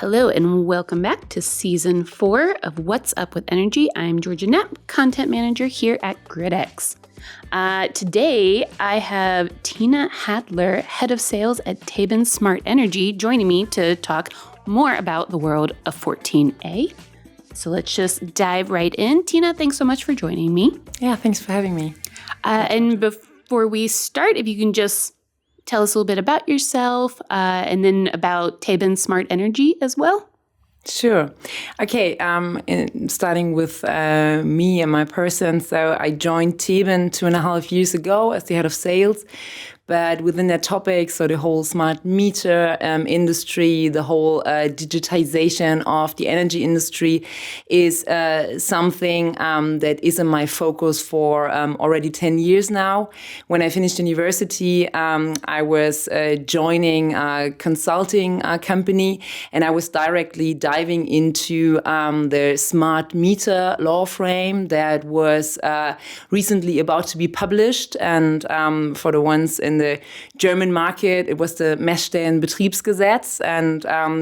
Hello and welcome back to Season 4 of What's Up with Energy. I'm Georgia Knapp, Content Manager here at GridX. Today, I have Tina Hadler, Head of Sales at Theben Smart Energy, joining me to talk more about the world of 14A. So let's just dive right in. Tina, thanks so much for joining me. Yeah, thanks for having me. And before we start, if you can just tell us a little bit about yourself and then about Theben Smart Energy as well. Sure. Okay, starting with me and my person. So I joined Theben 2.5 years ago as the head of sales. But within that topic, so the whole smart meter industry, the whole digitization of the energy industry is something that is in my focus for already 10 years now. When I finished university, I was joining a consulting company, and I was directly diving into the smart meter law frame that was recently about to be published. And for the ones in the German market, it was the Messstellenbetriebsgesetz, and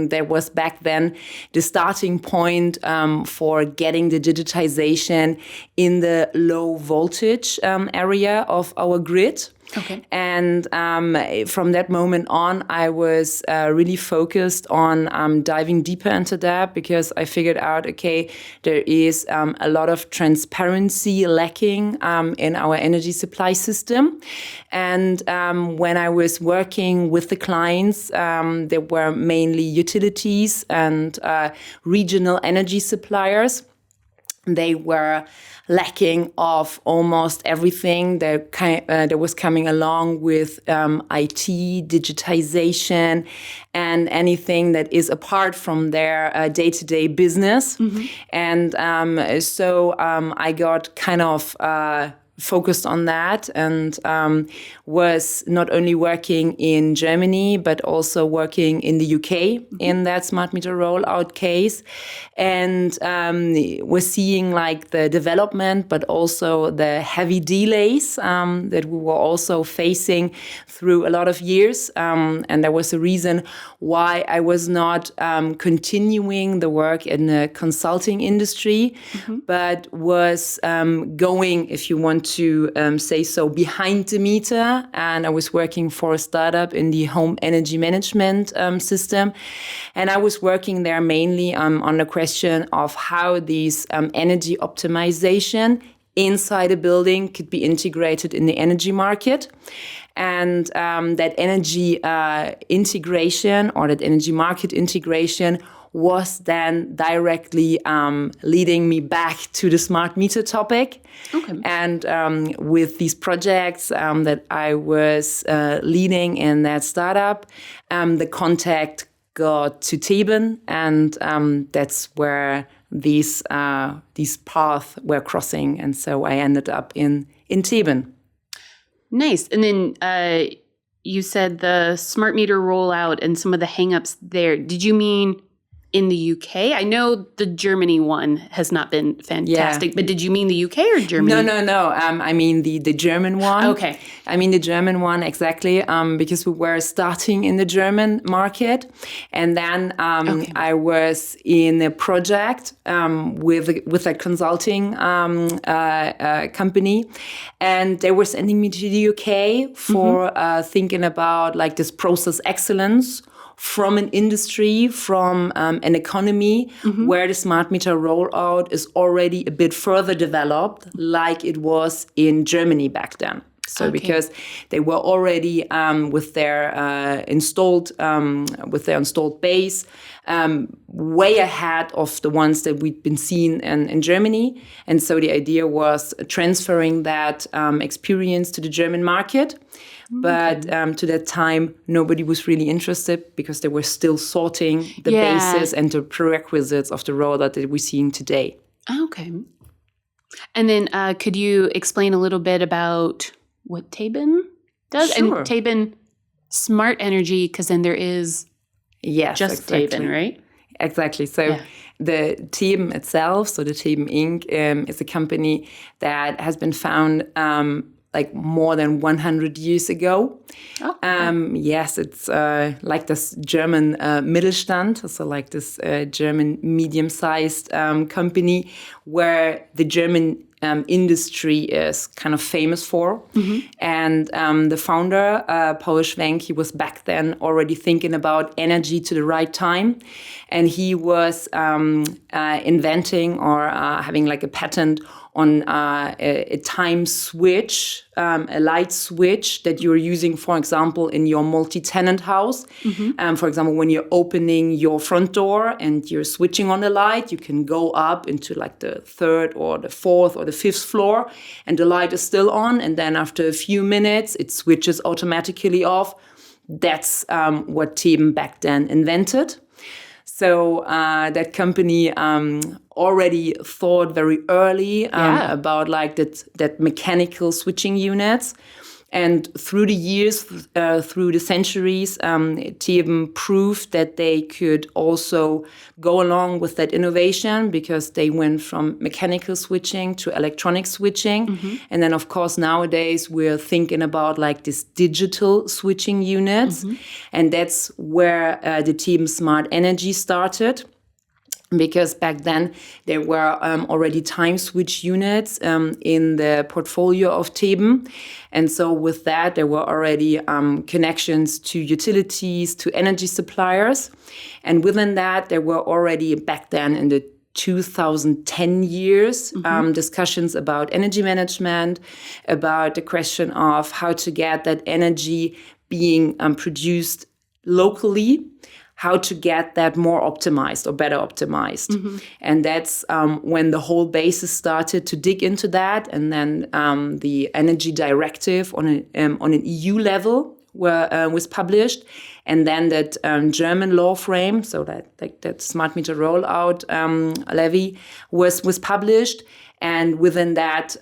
that was back then the starting point for getting the digitization in the low voltage area of our grid. Okay. And from that moment on, I was really focused on diving deeper into that, because I figured out, okay, there is a lot of transparency lacking in our energy supply system. And when I was working with the clients, there were mainly utilities and regional energy suppliers. They were lacking of almost everything that was coming along with IT, digitization, and anything that is apart from their day-to-day business. Mm-hmm. And so I got kind of focused on that, and was not only working in Germany, but also working in the UK in that smart meter rollout case, and was seeing like the development, but also the heavy delays that we were also facing through a lot of years. And that was the reason why I was not continuing the work in the consulting industry, but was going, if you want to say so, behind the meter. And I was working for a startup in the home energy management system. And I was working there mainly on the question of how these energy optimization inside a building could be integrated in the energy market. And that energy integration, or that energy market integration, was then directly leading me back to the smart meter topic. Okay. And with these projects that I was leading in that startup, the contact got to Theben, and that's where these paths were crossing. And so I ended up in Theben. Nice. And then you said the smart meter rollout and some of the hangups there. Did you mean in the UK? I know the Germany one has not been fantastic, but did you mean the UK or Germany? No. I mean the German one. Okay. I mean the German one, exactly, because we were starting in the German market. And then I was in a project with a consulting company. And they were sending me to the UK for thinking about like this process excellence from an industry, from an economy where the smart meter rollout is already a bit further developed, like it was in Germany back then. So because they were already with their installed base way ahead of the ones that we'd been seeing in Germany. And so the idea was transferring that experience to the German market. But to that time, nobody was really interested, because they were still sorting the basis and the prerequisites of the rollout that we're seeing today. Okay. And then could you explain a little bit about what Theben does? Sure. And Theben Smart Energy, because then there is just exactly. Theben, right? Exactly. So the Theben itself, so the Theben Inc., is a company that has been found like more than 100 years ago. Oh, okay. Yes, it's like this German Mittelstand, so like this German medium-sized company where the German industry is kind of famous for. And the founder, Paul Schwenk, he was back then already thinking about energy to the right time. And he was inventing or having like a patent on a time switch, a light switch that you're using, for example, in your multi-tenant house. For example, when you're opening your front door and you're switching on the light, you can go up into like the third or the fourth or the fifth floor and the light is still on. And then after a few minutes, it switches automatically off. That's what Theben back then invented. So that company already thought very early about like that mechanical switching units. And through the years, through the centuries, Theben proved that they could also go along with that innovation because they went from mechanical switching to electronic switching. And then, of course, nowadays we're thinking about like this digital switching units. And that's where the Theben Smart Energy started. Because back then there were already time switch units in the portfolio of Theben. And so with that, there were already connections to utilities, to energy suppliers. And within that, there were already back then in the 2010 years, discussions about energy management, about the question of how to get that energy being produced locally, how to get that more optimized or better optimized. And that's when the whole basis started to dig into that. And then the energy directive on an EU level was published. And then that German law frame, so that smart meter rollout levy was published. And within that,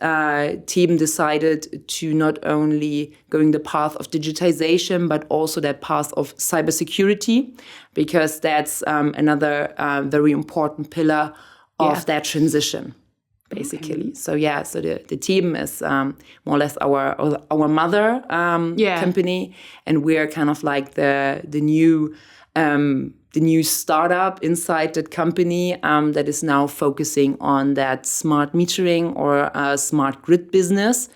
Theben decided to not only going the path of digitization, but also that path of cybersecurity, because that's another very important pillar of that transition, basically. So so the Theben is more or less our mother company, and we're kind of like the new startup inside that company that is now focusing on that smart metering or smart grid business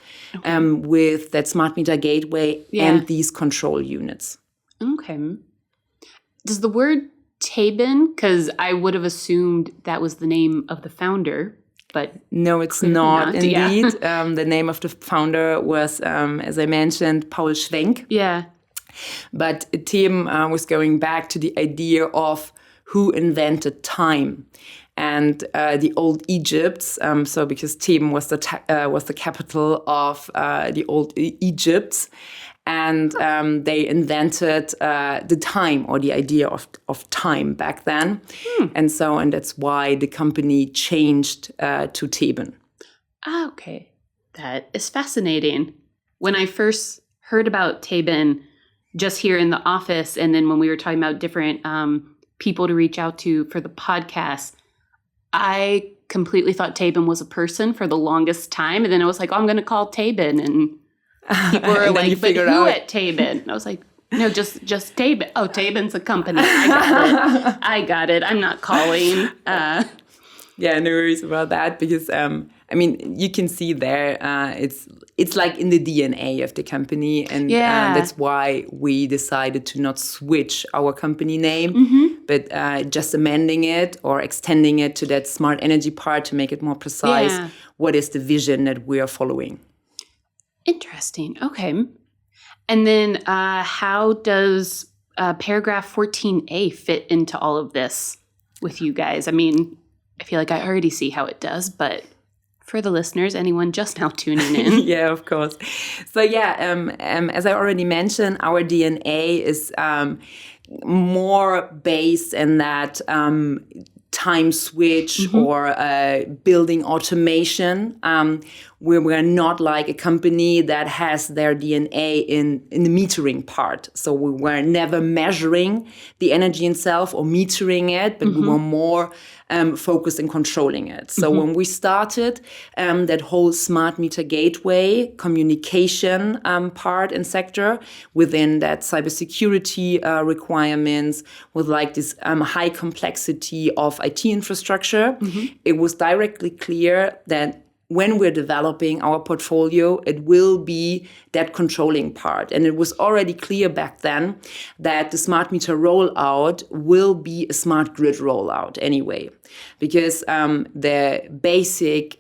with that smart meter gateway and these control units. Okay. Does the word Theben, because I would have assumed that was the name of the founder, but no, it's not indeed. The name of the founder was, as I mentioned, Paul Schwenk. Yeah. But Theben was going back to the idea of who invented time. And the old Egypts, so because Theben was the capital of the old Egypts, and they invented the time or the idea of time back then. And that's why the company changed to Theben. Ah, okay. That is fascinating. When I first heard about Theben, just here in the office, and then when we were talking about different people to reach out to for the podcast, I completely thought Theben was a person for the longest time. And then I was like, oh, I'm going to call Theben. And people were like, but who at Theben? And I was like, no, just Theben. Oh, Theben's a company. I got it. I'm not calling. Yeah, no worries about that, because you can see there it's like in the DNA of the company, and that's why we decided to not switch our company name, but just amending it or extending it to that smart energy part to make it more precise. What is the vision that we are following? Interesting. Okay. And then how does paragraph 14A fit into all of this with you guys? I mean, I feel like I already see how it does, but for the listeners, anyone just now tuning in. Yeah, of course. So as I already mentioned, our DNA is more based in that time switch or building automation, we're not like a company that has their DNA in the metering part. So we were never measuring the energy itself or metering it, but we were more focused in controlling it. So when we started that whole smart meter gateway communication part and sector within that cybersecurity requirements with like this high complexity of IT infrastructure, it was directly clear that when we're developing our portfolio, it will be that controlling part. And it was already clear back then that the smart meter rollout will be a smart grid rollout anyway. Because the basic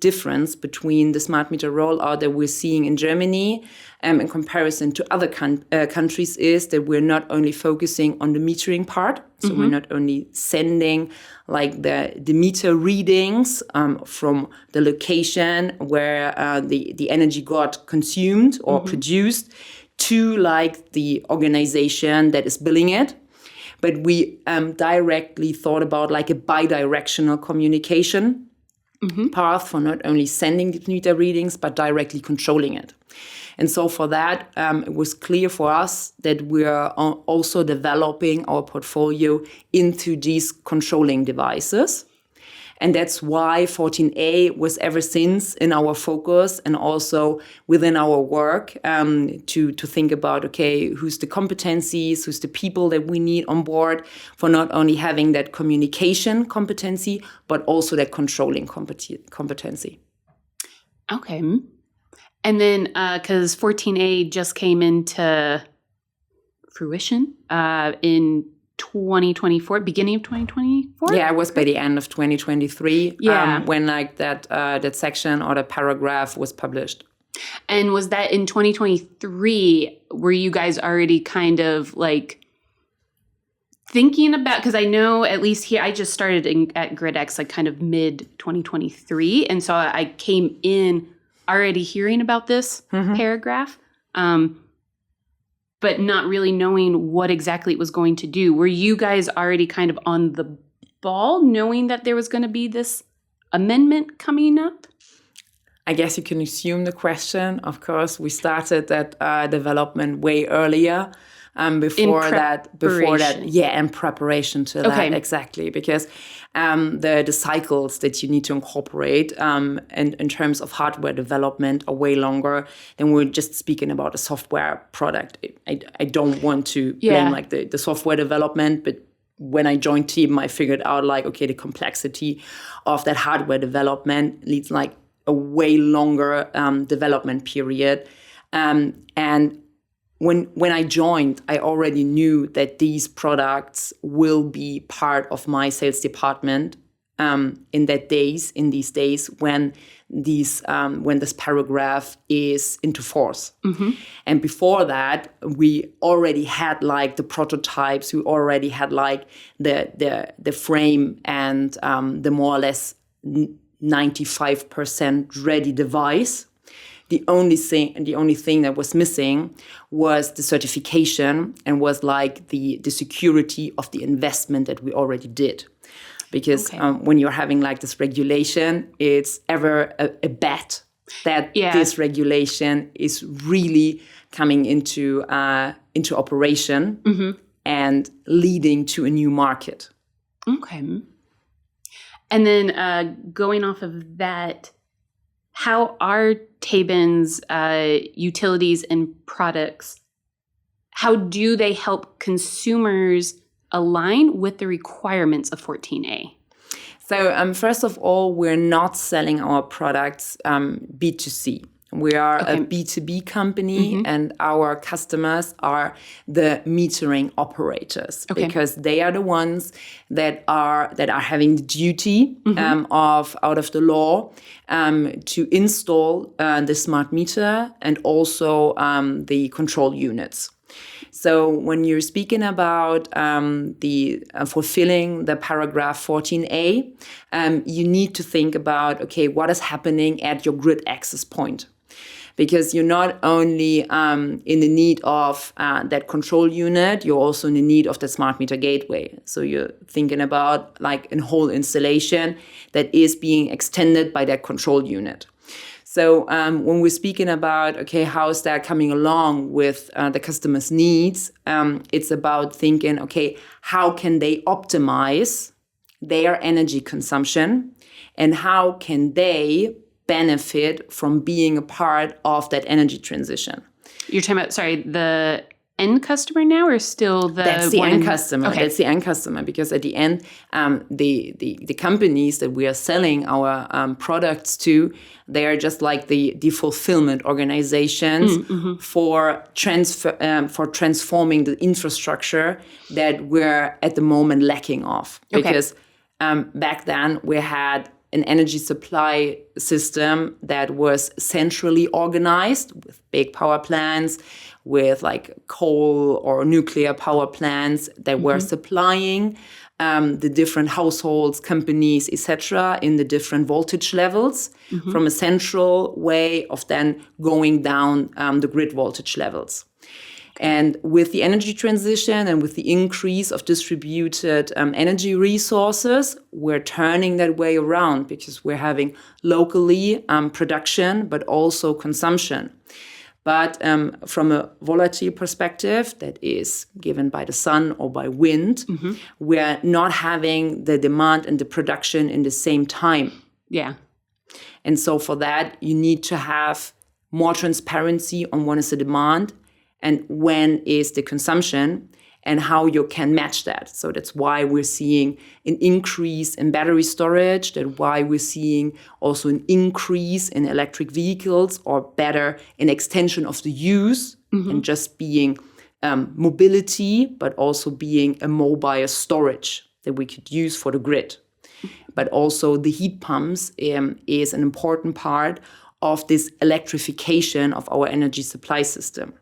difference between the smart meter rollout that we're seeing in Germany in comparison to other countries is that we're not only focusing on the metering part, so we're not only sending like the meter readings from the location where the energy got consumed or produced to like the organization that is billing it. But we directly thought about like a bidirectional communication path for not only sending the meter readings, but directly controlling it. And so for that, it was clear for us that we are also developing our portfolio into these controlling devices. And that's why 14A was ever since in our focus and also within our work to think about, okay, who's the competencies, who's the people that we need on board for not only having that communication competency, but also that controlling competency. Okay. And then because 14A just came into fruition in 2024, beginning of 2024? Yeah, it was by the end of 2023 Yeah. when like that section or the paragraph was published. And was that in 2023, were you guys already kind of like thinking about, because I know at least here, I just started at GridX like kind of mid 2023. And so I came in already hearing about this paragraph, but not really knowing what exactly it was going to do. Were you guys already kind of on the ball knowing that there was going to be this amendment coming up? I guess you can assume the question. Of course, we started that development way earlier. Before that, in preparation to that, exactly, because the cycles that you need to incorporate in terms of hardware development are way longer than we're just speaking about a software product. I don't want to blame like the software development, but when I joined Theben, I figured out like, okay, the complexity of that hardware development leads like a way longer development period, and when I joined, I already knew that these products will be part of my sales department in these days when this paragraph is into force. And before that, we already had like the prototypes. We already had like the frame and the more or less 95% ready device. The only thing that was missing was the certification and was like the security of the investment that we already did. Because when you're having like this regulation, it's ever a bet that this regulation is really coming into operation and leading to a new market. Okay. And then going off of that, how are Theben's utilities and products, how do they help consumers align with the requirements of 14A? So first of all, we're not selling our products B2C. We are a B2B company, and our customers are the metering operators because they are the ones that are having the duty of out of the law to install the smart meter and also the control units. So when you're speaking about fulfilling the paragraph 14A, you need to think about, okay, what is happening at your grid access point? because you're not only in the need of that control unit, you're also in the need of the smart meter gateway. So you're thinking about like a whole installation that is being extended by that control unit. So when we're speaking about, okay, how is that coming along with the customer's needs, it's about thinking, okay, how can they optimize their energy consumption and how can they benefit from being a part of that energy transition. You're talking about, sorry, the end customer now, or still the That's the one? end customer. Okay. That's the end customer, because at the end, the companies that we are selling our products to, they are just like the fulfillment organizations for transforming the infrastructure that we're at the moment lacking of. Okay. Because back then we had an energy supply system that was centrally organized with big power plants, with like coal or nuclear power plants that were supplying the different households, companies, etc., in the different voltage levels from a central way of then going down the grid voltage levels. And with the energy transition and with the increase of distributed energy resources, we're turning that way around, because we're having locally production, but also consumption. But from a volatile perspective that is given by the sun or by wind, we're not having the demand and the production in the same time. Yeah. And so for that, you need to have more transparency on when is the demand and when is the consumption, and how you can match that. So that's why we're seeing an increase in battery storage, that's why we're seeing also an increase in electric vehicles, or better, an extension of the use, and just being mobility, but also being a mobile storage that we could use for the grid. But also the heat pumps is an important part of this electrification of our energy supply system.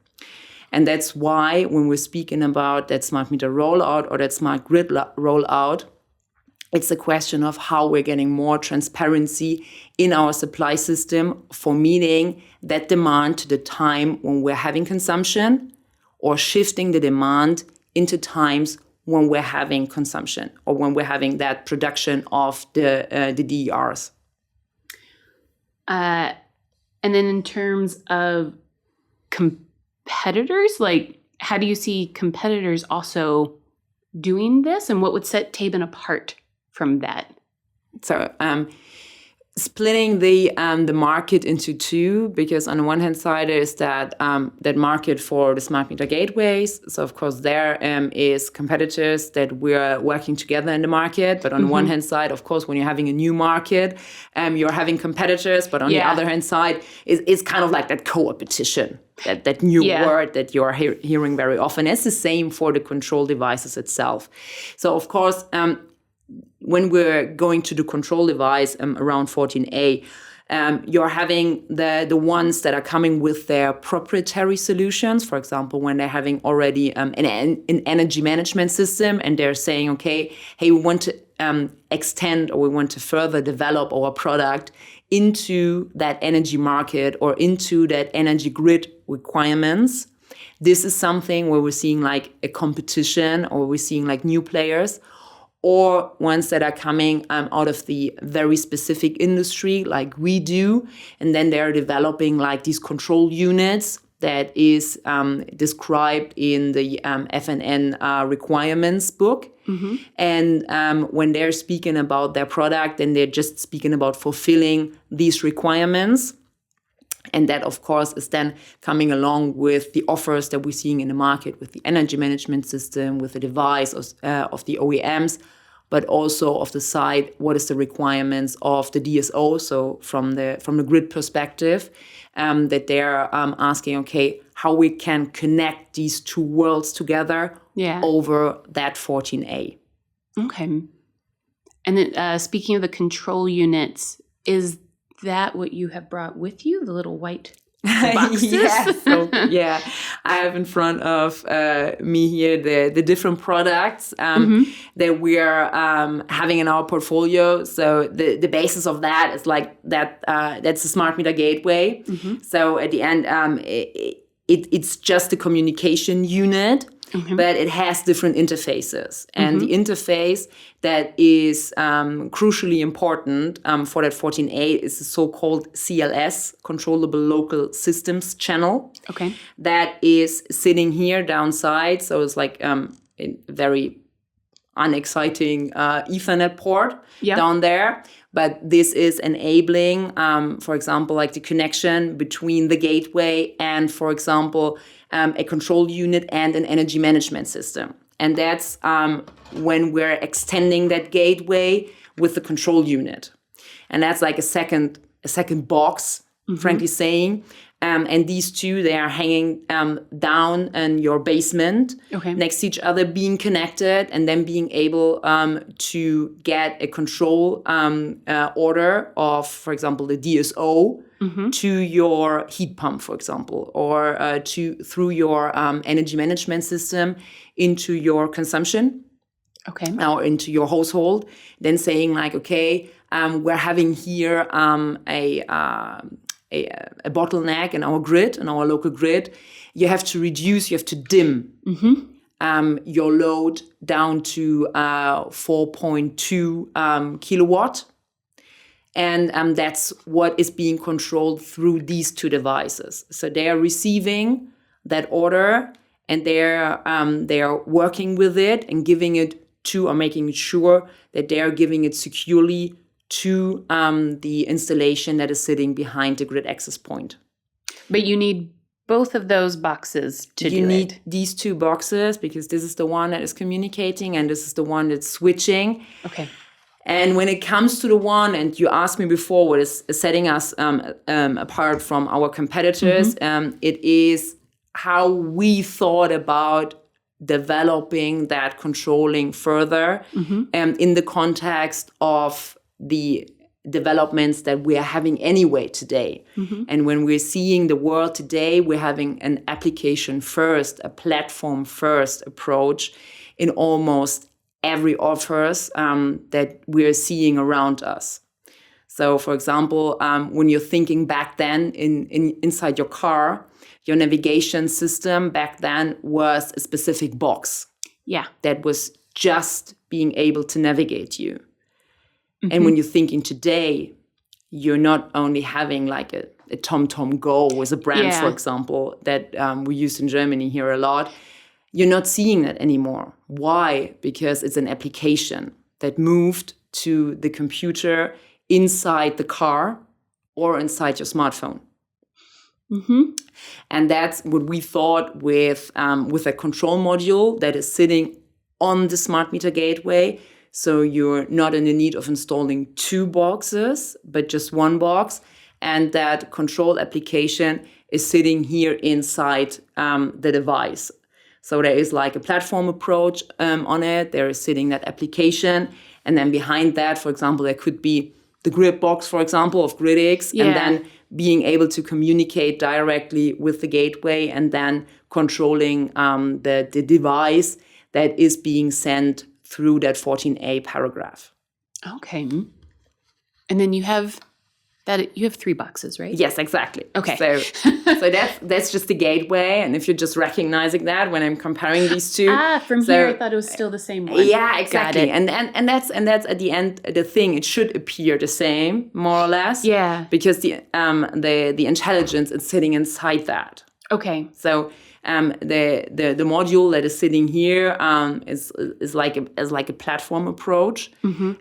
And that's why when we're speaking about that smart meter rollout or that smart grid rollout, it's a question of how we're getting more transparency in our supply system for meeting that demand to the time when we're having consumption, or shifting the demand into times when we're having consumption, or when we're having that production of the DERs. And then in terms of competitors, like how do you see competitors also doing this, and what would set Theben apart from that? So splitting the market into two, because on the one hand side is that that market for the smart meter gateways. So of course there is competitors that we're working together in the market. But on the one hand side, of course, when you're having a new market, you're having competitors. But on the other hand side, it's kind of like that co-opetition, that new word that you're hearing very often. It's the same for the control devices itself. So of course, when we're going to the control device around 14A, you're having the ones that are coming with their proprietary solutions. For example, when they're having already an energy management system, and they're saying, okay, hey, we want to extend, or we want to further develop our product into that energy market or into that energy grid requirements. This is something where we're seeing like a competition, or we're seeing like new players, or ones that are coming out of the very specific industry like we do. And then they're developing like these control units that is described in the FNN requirements book. And when they're speaking about their product, then they're just speaking about fulfilling these requirements. And that, of course, is then coming along with the offers that we're seeing in the market with the energy management system, with the device of the OEMs, but also of the side, what is the requirements of the DSO? So from the grid perspective, that they're asking, okay, how we can connect these two worlds together over that 14A. Okay. And then speaking of the control units, is that what you have brought with you, the little white boxes? Yeah. I have in front of me here the different products that we are having in our portfolio. So the basis of that is like that. That's a smart meter gateway. So at the end, it's just a communication unit. But it has different interfaces. And the interface that is crucially important for that 14A is the so-called CLS, Controllable Local Systems Channel. Okay. That is sitting here downside. So it's like a very unexciting Ethernet port down there. But this is enabling, for example, like the connection between the gateway and, for example, a control unit and an energy management system. And that's when we're extending that gateway with the control unit. And that's like a second box, frankly saying. And these two, they are hanging down in your basement next to each other, being connected, and then being able to get a control order of, for example, the DSO to your heat pump, for example, or through your energy management system into your consumption. Or into your household. Then saying like, okay, we're having here a bottleneck in our grid, in our local grid. You have to dim your load down to 4.2 kilowatt. And that's what is being controlled through these two devices. So they are receiving that order, and they are working with it and giving it to, or making sure that they are giving it securely to the installation that is sitting behind the grid access point. But you need both of those boxes to do it. You need these two boxes because this is the one that is communicating and this is the one that's switching. Okay. And when it comes to the one, and you asked me before, what is setting us apart from our competitors, it is how we thought about developing that controlling further in the context of the developments that we are having anyway today. And when we're seeing the world today, we're having an application first, a platform first approach in almost every offers that we're seeing around us. So, for example, when you're thinking back then inside your car, your navigation system back then was a specific box. Yeah. That was just being able to navigate you. And when you're thinking today, you're not only having like a TomTom Go was a brand, for example, that we used in Germany here a lot. You're not seeing that anymore. Why? Because it's an application that moved to the computer inside the car or inside your smartphone. And that's what we thought with a control module that is sitting on the smart meter gateway. So you're not in the need of installing two boxes, but just one box. And that control application is sitting here inside the device. So there is like a platform approach on it. There is sitting that application. And then behind that, for example, there could be the grid box, for example, of GridX. And then being able to communicate directly with the gateway and then controlling the device that is being sent through that 14A paragraph. Okay. And then you have three boxes, right? Yes, exactly. Okay. So that's just the gateway. And if you're just recognizing that when I'm comparing these two. Here I thought it was still the same one. Yeah, exactly. And that's at the end the thing. It should appear the same, more or less. Yeah. Because the intelligence is sitting inside that. Okay. So the module that is sitting here is like a platform approach,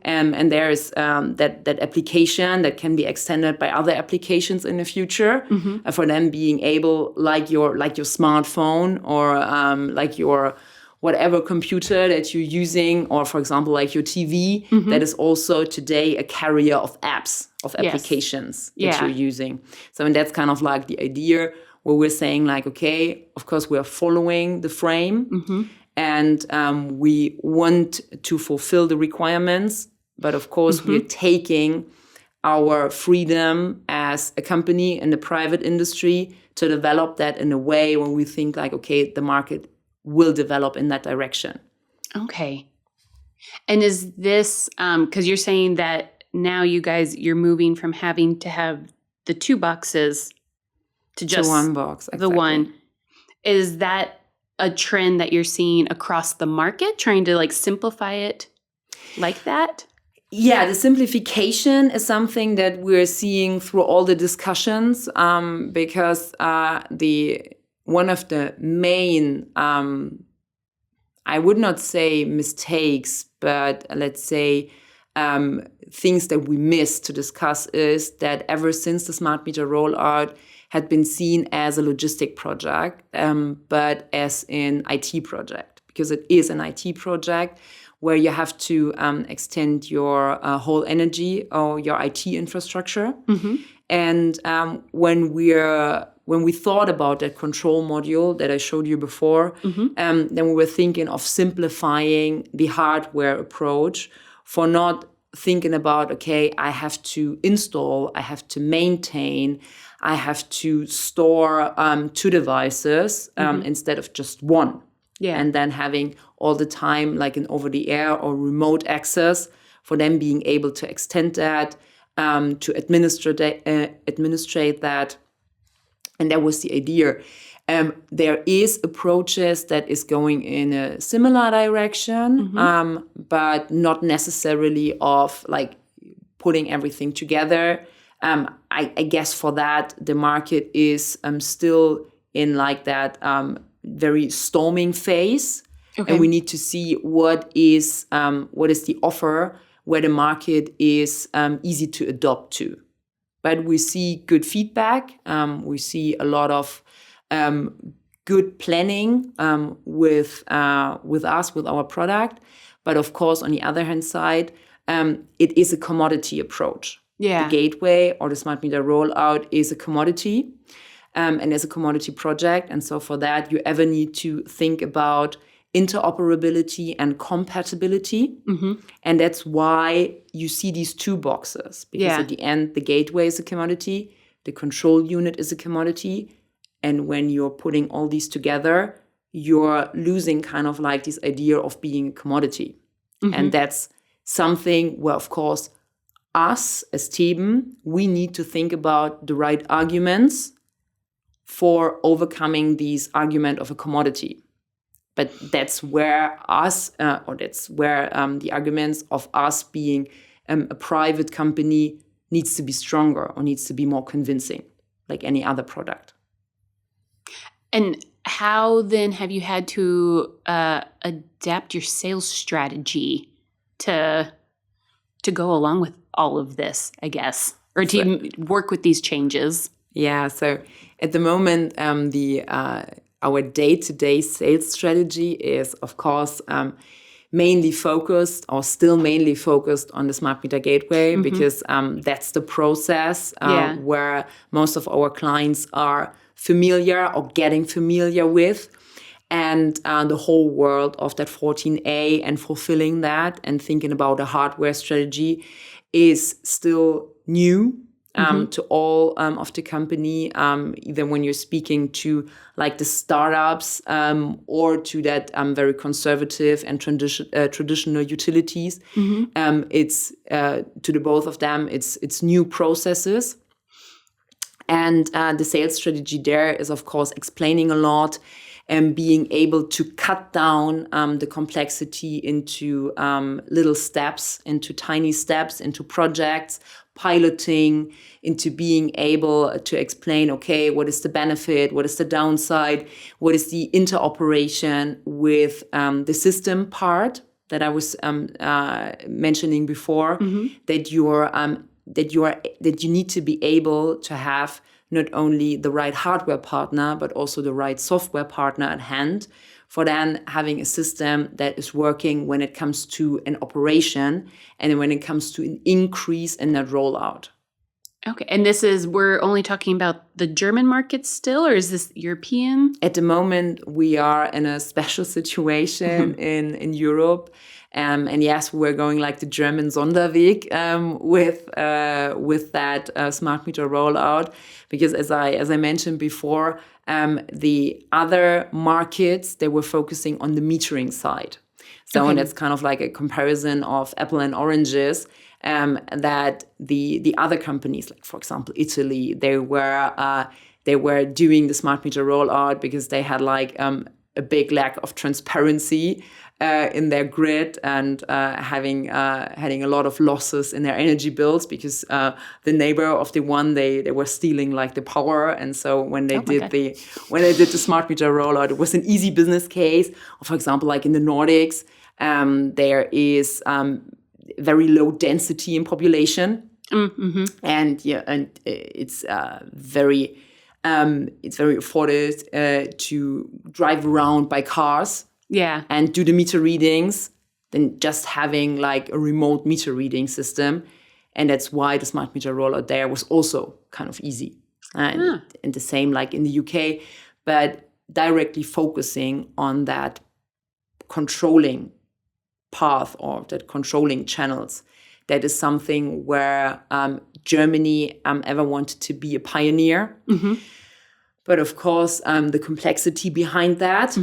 and there is that application that can be extended by other applications in the future for them being able, like your smartphone or like your whatever computer that you're using, or for example like your TV, that is also today a carrier of apps, of applications that you're using. So and that's kind of like the idea, where we're saying like, okay, of course we're following the frame and we want to fulfill the requirements, but of course we're taking our freedom as a company in the private industry to develop that in a way where we think like, okay, the market will develop in that direction. Okay. And is this, because you're saying that now you're moving from having to have the 2 boxes to just one box, the one. Is that a trend that you're seeing across the market, trying to like simplify it like that? Yeah, the simplification is something that we're seeing through all the discussions, because one of the main, I would not say mistakes, but let's say things that we missed to discuss is that ever since the smart meter rollout had been seen as a logistic project, but as an IT project, because it is an IT project where you have to extend your whole energy or your IT infrastructure. Mm-hmm. And when we thought about that control module that I showed you before, then we were thinking of simplifying the hardware approach for not thinking about, okay, I have to install, I have to maintain, I have to store 2 devices instead of just one. Yeah. And then having all the time like an over-the-air or remote access for them being able to extend that, to administrate that. And that was the idea. There is approaches that is going in a similar direction, but not necessarily of like putting everything together. I guess for that, the market is still in like that very storming phase. Okay. And we need to see what is the offer where the market is easy to adopt to. But we see good feedback. We see a lot of good planning with us, with our product. But of course, on the other hand side, it is a commodity approach. Yeah. The gateway or the smart meter rollout is a commodity and is a commodity project. And so for that, you ever need to think about interoperability and compatibility. And that's why you see these 2 boxes. Because at the end, the gateway is a commodity, the control unit is a commodity. And when you're putting all these together, you're losing kind of like this idea of being a commodity. And that's something where, of course, us as Theben, we need to think about the right arguments for overcoming these argument of a commodity. But that's where the arguments of us being a private company needs to be stronger or needs to be more convincing, like any other product. And how then have you had to adapt your sales strategy to go along with all of this, I guess, or to work with these changes? Yeah, so at the moment, our day-to-day sales strategy is, of course, mainly focused on the smart meter gateway, because that's the process where most of our clients are familiar or getting familiar with. And the whole world of that 14A and fulfilling that and thinking about a hardware strategy is still new to all of the company, either when you're speaking to like the startups or to that very conservative and traditional utilities. It's to the both of them, it's new processes. And the sales strategy there is, of course, explaining a lot and being able to cut down the complexity into little steps, into tiny steps, into projects, piloting, into being able to explain, okay, what is the benefit, what is the downside, what is the interoperation with the system part that I was mentioning before, that you need to be able to have not only the right hardware partner, but also the right software partner at hand for then having a system that is working when it comes to an operation and when it comes to an increase in that rollout. Okay. And we're only talking about the German market still, or is this European? At the moment, we are in a special situation in Europe. And yes, we're going like the German Sonderweg with that smart meter rollout. Because as I mentioned before, the other markets, they were focusing on the metering side. So and it's kind of like a comparison of apple and oranges. That the other companies, like for example Italy, they were doing the smart meter rollout because they had like a big lack of transparency in their grid and having a lot of losses in their energy bills because the neighbor of the one they were stealing like the power, and so when they did the smart meter rollout, it was an easy business case. Or for example, like in the Nordics, there is very low density in population, and it's very afforded to drive around by cars, and do the meter readings than just having like a remote meter reading system, and that's why the smart meter rollout there was also kind of easy, and the same like in the UK, but directly focusing on that controlling path or that controlling channels. That is something where Germany ever wanted to be a pioneer. But of course, the complexity behind that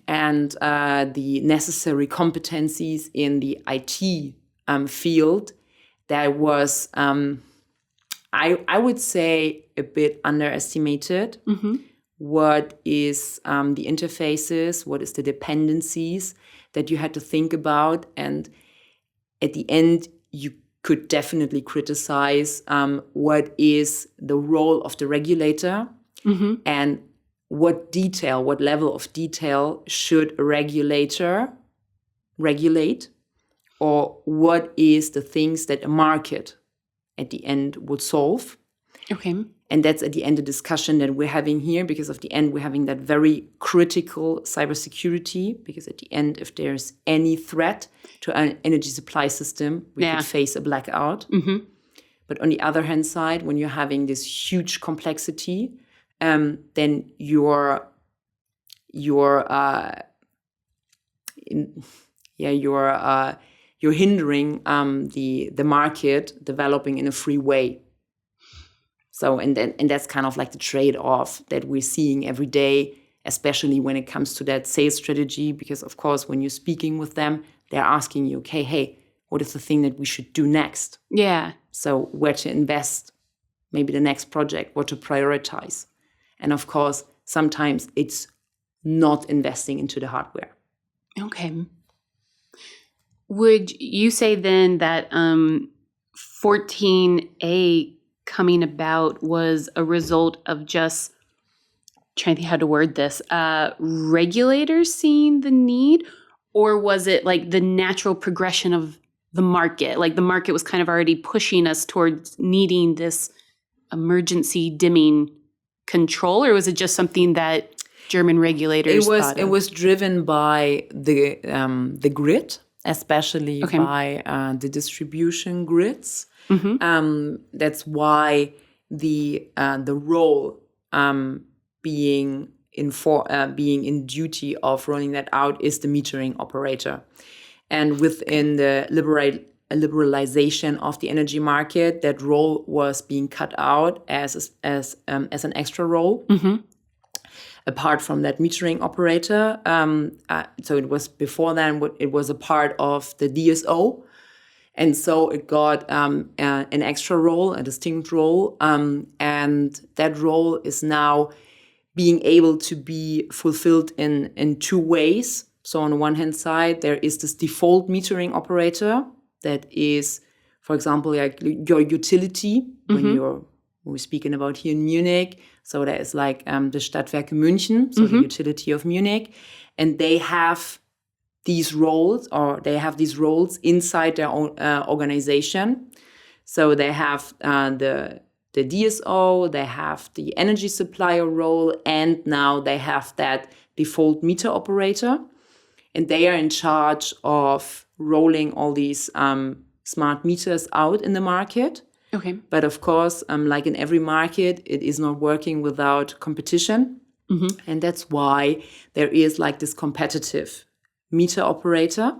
and the necessary competencies in the IT field, that was, I would say, a bit underestimated. What is the interfaces, what is the dependencies that you had to think about. And at the end, you could definitely criticize what is the role of the regulator and what level of detail should a regulator regulate, or what is the things that a market at the end would solve. And that's at the end a discussion that we're having here, because at the end we're having that very critical cybersecurity, because at the end, if there's any threat to an energy supply system, we could face a blackout. But on the other hand side, when you're having this huge complexity, then you're hindering the market developing in a free way. So, and that's kind of like the trade-off that we're seeing every day, especially when it comes to that sales strategy. Because, of course, when you're speaking with them, they're asking you, okay, hey, what is the thing that we should do next? So where to invest, maybe the next project, what to prioritize. And, of course, sometimes it's not investing into the hardware. Would you say then that 14A coming about was a result of just trying to think how to word this, regulators seeing the need, or was it like the natural progression of the market? Like the market was kind of already pushing us towards needing this emergency dimming control, or was it just something that German regulators thought of? It was driven by the grid, especially by the distribution grids. That's why the role being in duty of rolling that out is the metering operator. And within the liberalization of the energy market, that role was being cut out as an extra role. Apart from that metering operator. So it was before then, it was a part of the DSO. And so it got an extra role, a distinct role. And that role is now being able to be fulfilled in two ways. So on the one hand side, there is this default metering operator that is, for example, like your utility when we're speaking about here in Munich. So there is like the Stadtwerke München, so the utility of Munich, and they have these roles, inside their own organization. So they have the DSO, they have the energy supplier role, and now they have that default meter operator. And they are in charge of rolling all these smart meters out in the market. Okay. But of course, like in every market, it is not working without competition. And that's why there is like this competitive meter operator,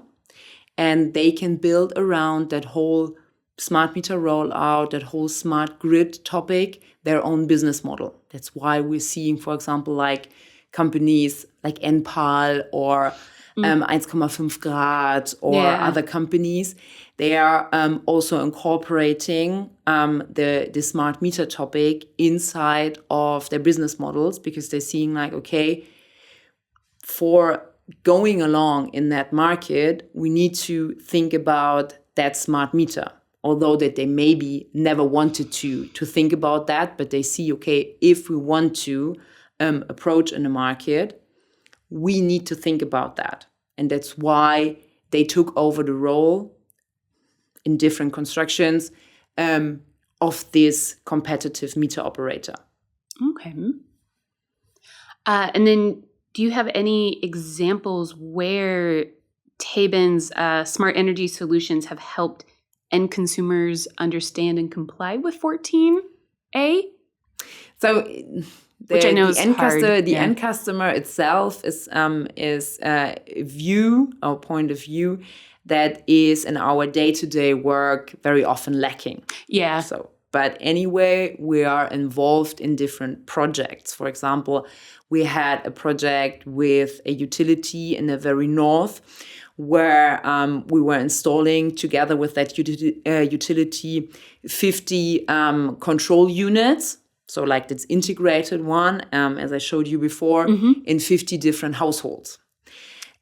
and they can build around that whole smart meter rollout, that whole smart grid topic, their own business model. That's why we're seeing, for example, like companies like Enpal or 1,5 Grad or other companies. They are also incorporating the smart meter topic inside of their business models, because they're seeing like, okay, for going along in that market, we need to think about that smart meter. Although that they maybe never wanted to think about that, but they see, okay, if we want to approach in the market, we need to think about that. And that's why they took over the role in different constructions of this competitive meter operator. Okay. And then do you have any examples where Theben's smart energy solutions have helped end consumers understand and comply with 14A? So which I know is end hard. customer, the end customer itself is a view or point of view that is in our day-to-day work very often lacking. Yeah. But anyway, we are involved in different projects. For example, we had a project with a utility in the very north where we were installing together with that utility 50 control units. So like this integrated one, as I showed you before, in 50 different households.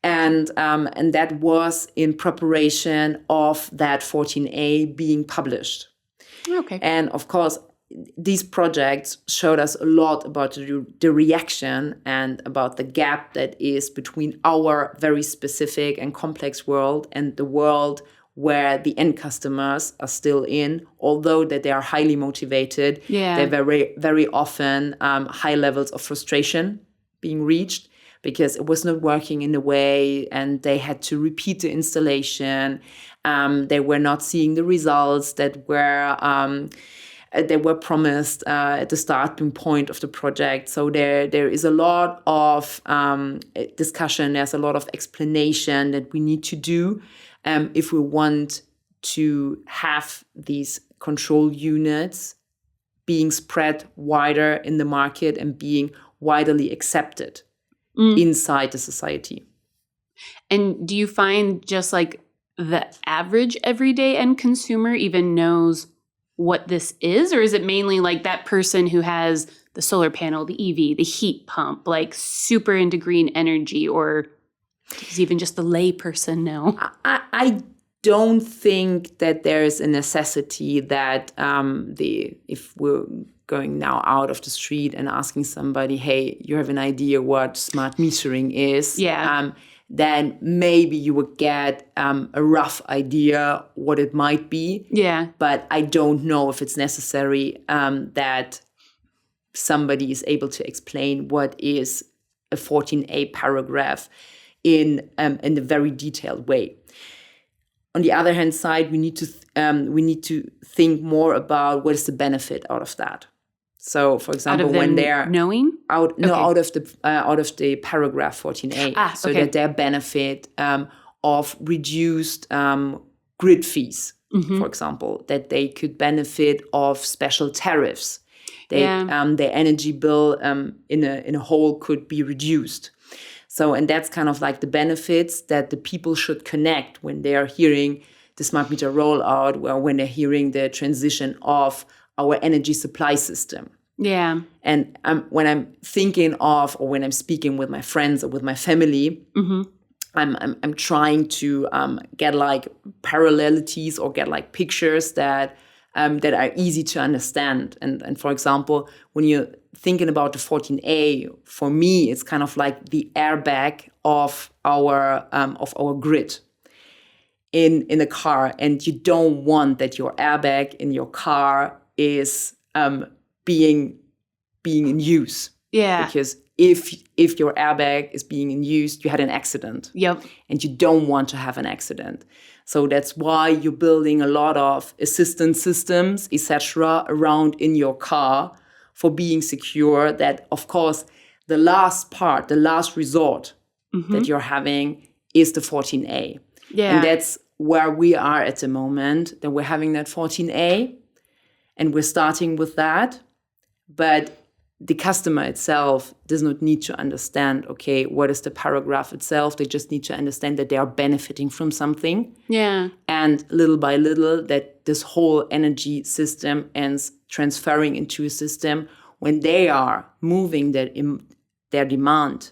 And that was in preparation of that 14A being published. Okay. And of course, these projects showed us a lot about the reaction and about the gap that is between our very specific and complex world and the world where the end customers are still in. Although that they are highly motivated, they're very, very often high levels of frustration being reached because it was not working in a way and they had to repeat the installation. They were not seeing the results that were promised at the starting point of the project. So there is a lot of discussion. There's a lot of explanation that we need to do if we want to have these control units being spread wider in the market and being widely accepted inside the society. And do you find just like the average everyday end consumer even knows what this is? Or is it mainly like that person who has the solar panel, the EV, the heat pump, like super into green energy? Or does even just the lay person know? I don't think that there is a necessity that if we're going now out of the street and asking somebody, hey, you have an idea what smart metering is? Then maybe you would get a rough idea what it might be. Yeah. But I don't know if it's necessary that somebody is able to explain what is a 14A paragraph in a very detailed way. On the other hand side, we need to think more about what is the benefit out of that. So, for example, when they're knowing out of the paragraph 14A, so that their benefit of reduced grid fees, for example, that they could benefit of special tariffs, their energy bill in a whole could be reduced. So, and that's kind of like the benefits that the people should connect when they are hearing the smart meter rollout, or when they're hearing the transition of our energy supply system. Yeah. And when I'm thinking of, or when I'm speaking with my friends or with my family, I'm trying to get like parallelities or get like pictures that are easy to understand. And for example, when you're thinking about the 14A, for me, it's kind of like the airbag of our grid in a car. And you don't want that your airbag in your car is being in use. Yeah. Because if your airbag is being used, you had an accident. Yep. And you don't want to have an accident. So that's why you're building a lot of assistance systems, etc., around in your car for being secure. That, of course, the last part, the last resort that you're having is the 14A. Yeah. And that's where we are at the moment, that we're having that 14A and we're starting with that. But the customer itself does not need to understand, okay, what is the paragraph itself? They just need to understand that they are benefiting from something. Yeah. And little by little, that this whole energy system ends transferring into a system when they are moving their demand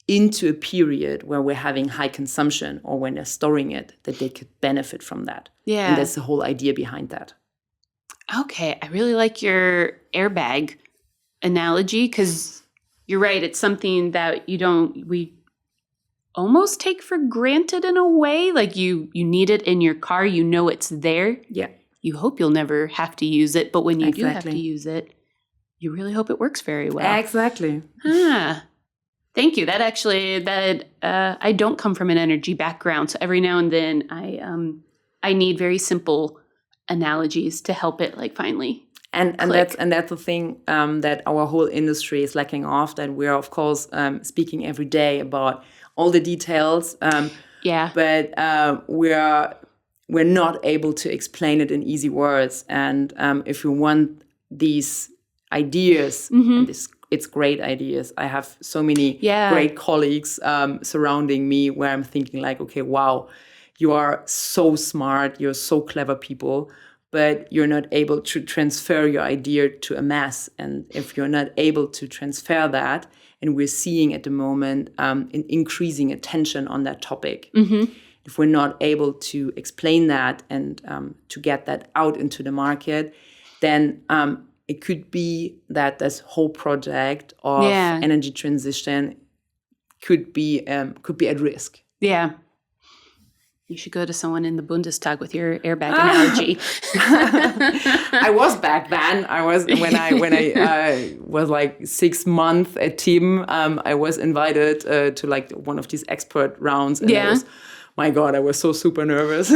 into a period where we're having high consumption or when they're storing it, that they could benefit from that. Yeah. And that's the whole idea behind that. Okay. I really like your airbag analogy, because you're right. It's something that we almost take for granted in a way. Like you need it in your car, you know it's there. Yeah. You hope you'll never have to use it, but when you do have Exactly. to use it, you really hope it works very well. Exactly. Thank you. That actually, I don't come from an energy background, so every now and then I need very simple analogies to help it finally. And that's the thing that our whole industry is lacking of, that we are, of course, speaking every day about all the details. But we're not able to explain it in easy words. And if you want these ideas, and it's great ideas. I have so many great colleagues surrounding me where I'm thinking okay, wow, you are so smart, you're so clever people, but you're not able to transfer your idea to a mass. And if you're not able to transfer that, and we're seeing at the moment an increasing attention on that topic, if we're not able to explain that and to get that out into the market, then it could be that this whole project of energy transition could be at risk. Yeah. You should go to someone in the Bundestag with your airbag analogy. I was back then. When I was 6 months at Theben. I was invited to one of these expert rounds, and my God, I was so super nervous.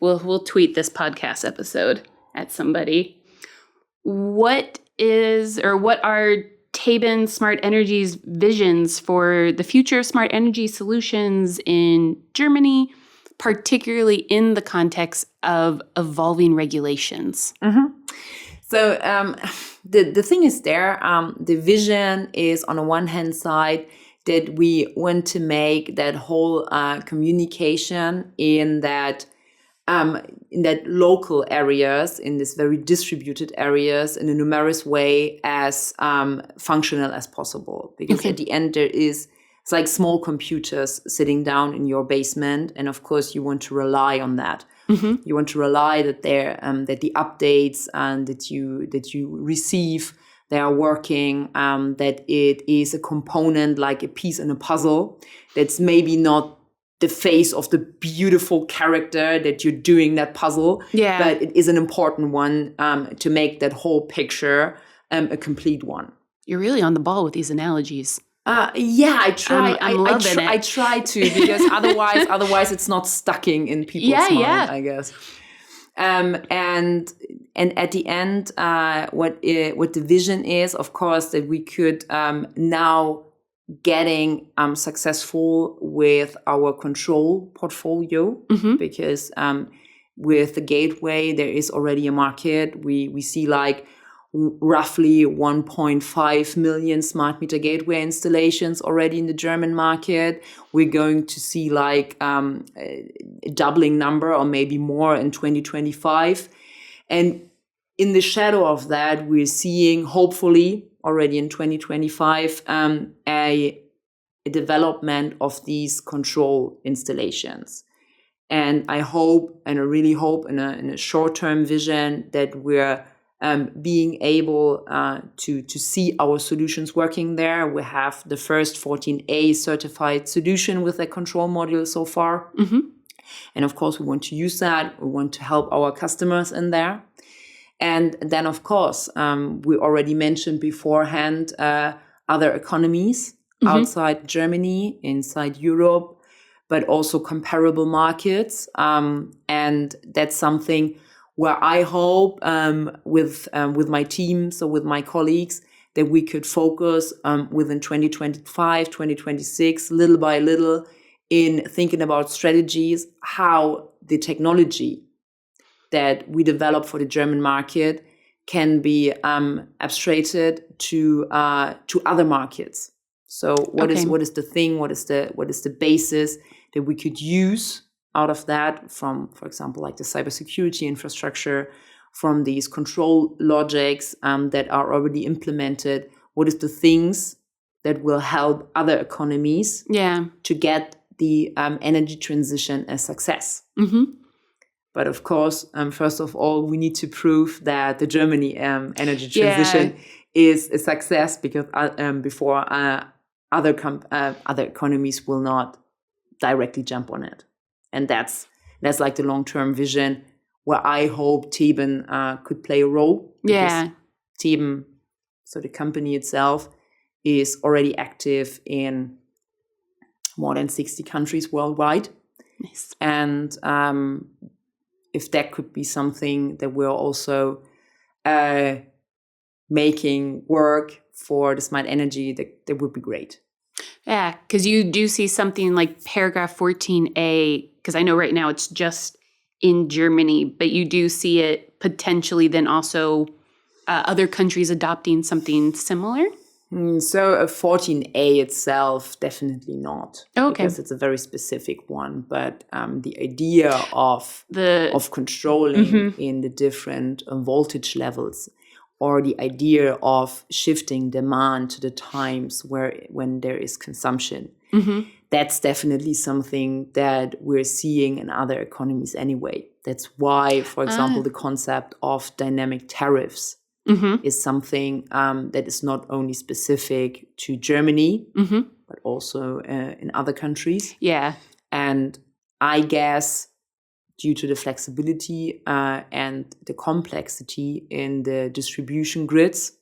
We'll tweet this podcast episode at somebody. What are Theben Smart Energy's visions for the future of smart energy solutions in Germany, particularly in the context of evolving regulations? So the thing is there, the vision is on the one hand side that we want to make that whole communication in that local areas, in these very distributed areas, in a numerous way as functional as possible. Because at the end it's like small computers sitting down in your basement, and of course you want to rely on that. You want to rely that that the updates that you receive, they are working, that it is a component like a piece in a puzzle that's maybe not the face of the beautiful character that you're doing that puzzle, but it is an important one to make that whole picture a complete one. You're really on the ball with these analogies. I try. I'm loving it. I try to, because otherwise it's not stucking in people's mind, I guess. And at the end, what the vision is, of course, that we could now getting successful with our control portfolio, because with the gateway there is already a market. We see roughly 1.5 million smart meter gateway installations already in the German market. We're going to see a doubling number or maybe more in 2025. And in the shadow of that, we're seeing hopefully already in 2025 a development of these control installations. And I hope, and I really hope in a short-term vision, that we're being able to see our solutions working there. We have the first 14A certified solution with a control module so far. And of course, we want to use that. We want to help our customers in there. And then, of course, we already mentioned beforehand other economies outside Germany, inside Europe, but also comparable markets. And that's something where I hope with my team, so with my colleagues, that we could focus within 2025, 2026, little by little, in thinking about strategies, how the technology that we develop for the German market can be abstracted to other markets. So what is the thing? What is the basis that we could use out of that from, for example, like the cybersecurity infrastructure, from these control logics that are already implemented? What is the things that will help other economies to get the energy transition a success? But of course, first of all, we need to prove that the Germany energy transition is a success, because before other economies will not directly jump on it. And that's like the long-term vision, where I hope Theben could play a role. Yeah. Theben, so the company itself, is already active in more than 60 countries worldwide. Nice. And if that could be something that we're also making work for the smart energy, that would be great. Yeah, because you do see something like paragraph 14A, because I know right now it's just in Germany, but you do see it potentially then also other countries adopting something similar? So a 14A itself, definitely not. Okay. Because it's a very specific one. But the idea of controlling in the different voltage levels, or the idea of shifting demand to the times when there is consumption, that's definitely something that we're seeing in other economies anyway. That's why, for example, the concept of dynamic tariffs is something that is not only specific to Germany, but also in other countries. Yeah. And I guess due to the flexibility and the complexity in the distribution grids,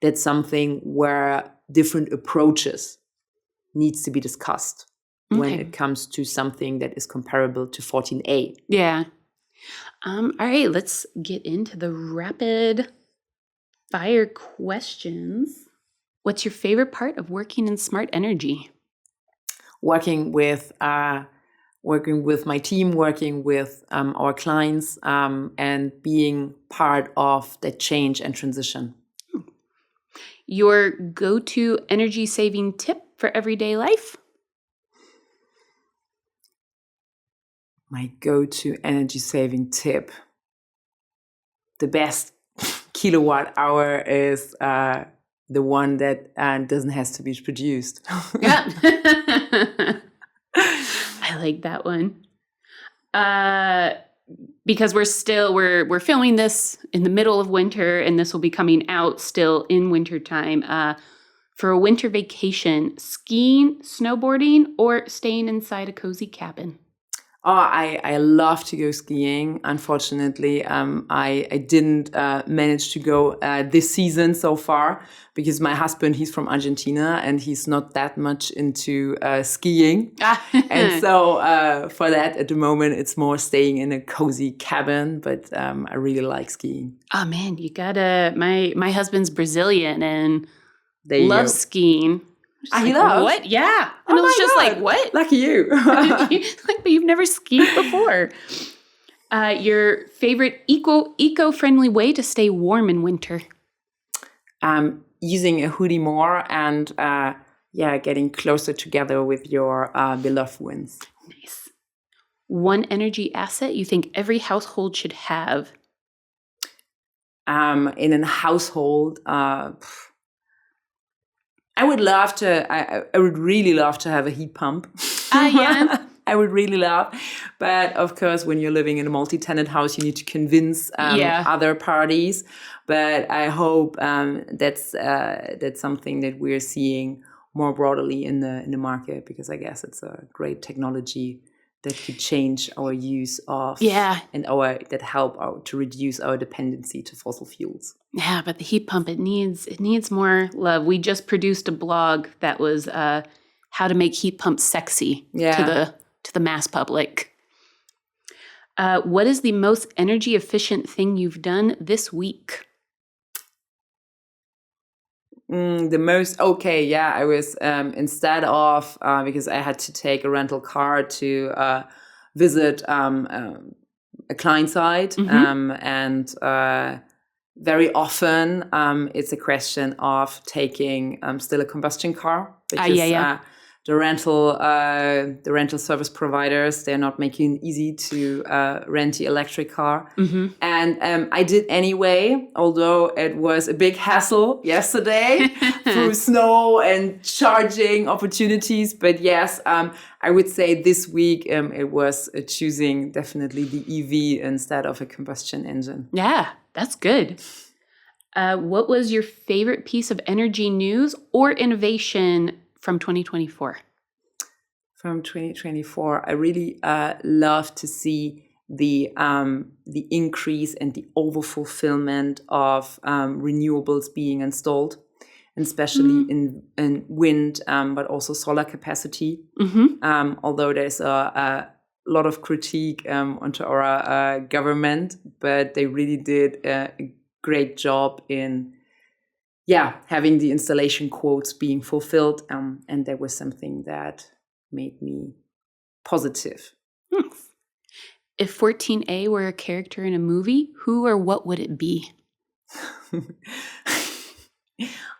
that's something where different approaches needs to be discussed when it comes to something that is comparable to 14A. Yeah. All right, let's get into the rapid fire questions. What's your favorite part of working in smart energy? Working with my team, working with our clients, and being part of the change and transition. Your go-to energy-saving tip for everyday life? My go-to energy-saving tip. The best kilowatt hour is the one that doesn't have to be produced. Yeah. I like that one. Because we're filming this in the middle of winter, and this will be coming out still in wintertime. For a winter vacation, skiing, snowboarding, or staying inside a cozy cabin? Oh, I love to go skiing. Unfortunately, I didn't manage to go this season so far, because my husband, he's from Argentina and he's not that much into skiing. And so for that, at the moment, it's more staying in a cozy cabin, but I really like skiing. Oh man, you gotta, my husband's Brazilian and loves skiing. He loves? What? Yeah. And I was just like, what? Lucky you. But you've never skied before. Your favorite eco-friendly way to stay warm in winter? Using a hoodie more and getting closer together with your beloved ones. Nice. One energy asset you think every household should have? In a household, I would really love to have a heat pump. Yeah. I would really love. But of course, when you're living in a multi-tenant house, you need to convince other parties. But I hope that's something that we're seeing more broadly in the market, because I guess it's a great technology that could change our use of and that help to reduce our dependency to fossil fuels. Yeah, but the heat pump, it needs more love. We just produced a blog that was how to make heat pumps sexy to the mass public. What is the most energy efficient thing you've done this week? I was instead of because I had to take a rental car to visit a client site, and very often it's a question of taking still a combustion car, because the rental service providers, they're not making it easy to rent the electric car. And I did anyway, although it was a big hassle yesterday through snow and charging opportunities. But yes, I would say this week it was choosing definitely the EV instead of a combustion engine. Yeah, that's good. What was your favorite piece of energy news or innovation from 2024? From 2024, I really love to see the increase and the overfulfillment of renewables being installed, especially in wind, but also solar capacity. Although there's a lot of critique onto our government, but they really did a great job in having the installation quotes being fulfilled, and that was something that made me positive. If 14A were a character in a movie, who or what would it be?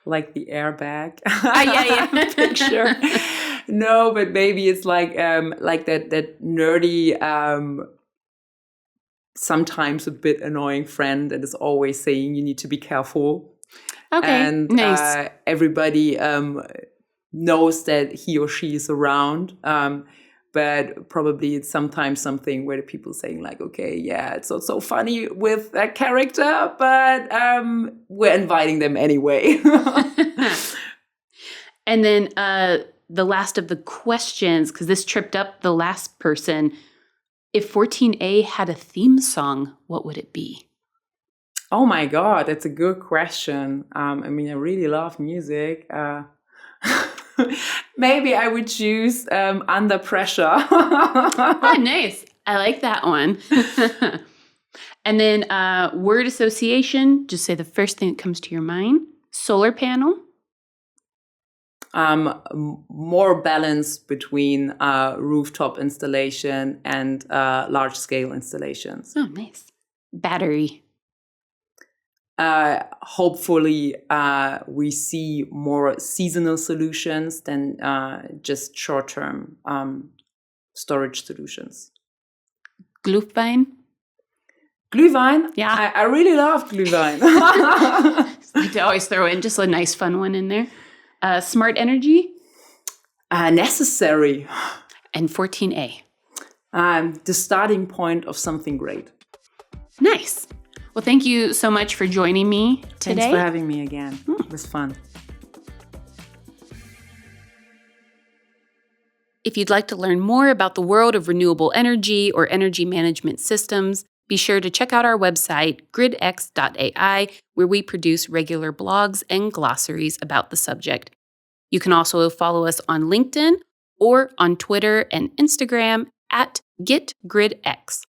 Like the airbag. Picture. No, but maybe it's like that nerdy, sometimes a bit annoying friend that is always saying you need to be careful. Okay, and nice. Everybody knows that he or she is around, but probably it's sometimes something where the people saying like, okay, yeah, it's not so funny with that character, but we're inviting them anyway. And then the last of the questions, because this tripped up the last person. If 14A had a theme song, what would it be? Oh my God, that's a good question. I really love music. Maybe I would choose Under Pressure. Oh, nice. I like that one. And then word association, just say the first thing that comes to your mind. Solar panel. More balance between rooftop installation and large-scale installations. Oh, nice. Battery. Hopefully, we see more seasonal solutions than just short-term storage solutions. Glühwein? Glühwein? Yeah. I really love Glühwein. I like to always throw in just a nice fun one in there. Smart energy? Necessary. And 14A? The starting point of something great. Nice. Well, thank you so much for joining me today. Thanks for having me again. It was fun. If you'd like to learn more about the world of renewable energy or energy management systems, be sure to check out our website, gridx.ai, where we produce regular blogs and glossaries about the subject. You can also follow us on LinkedIn or on Twitter and Instagram at GetGridX.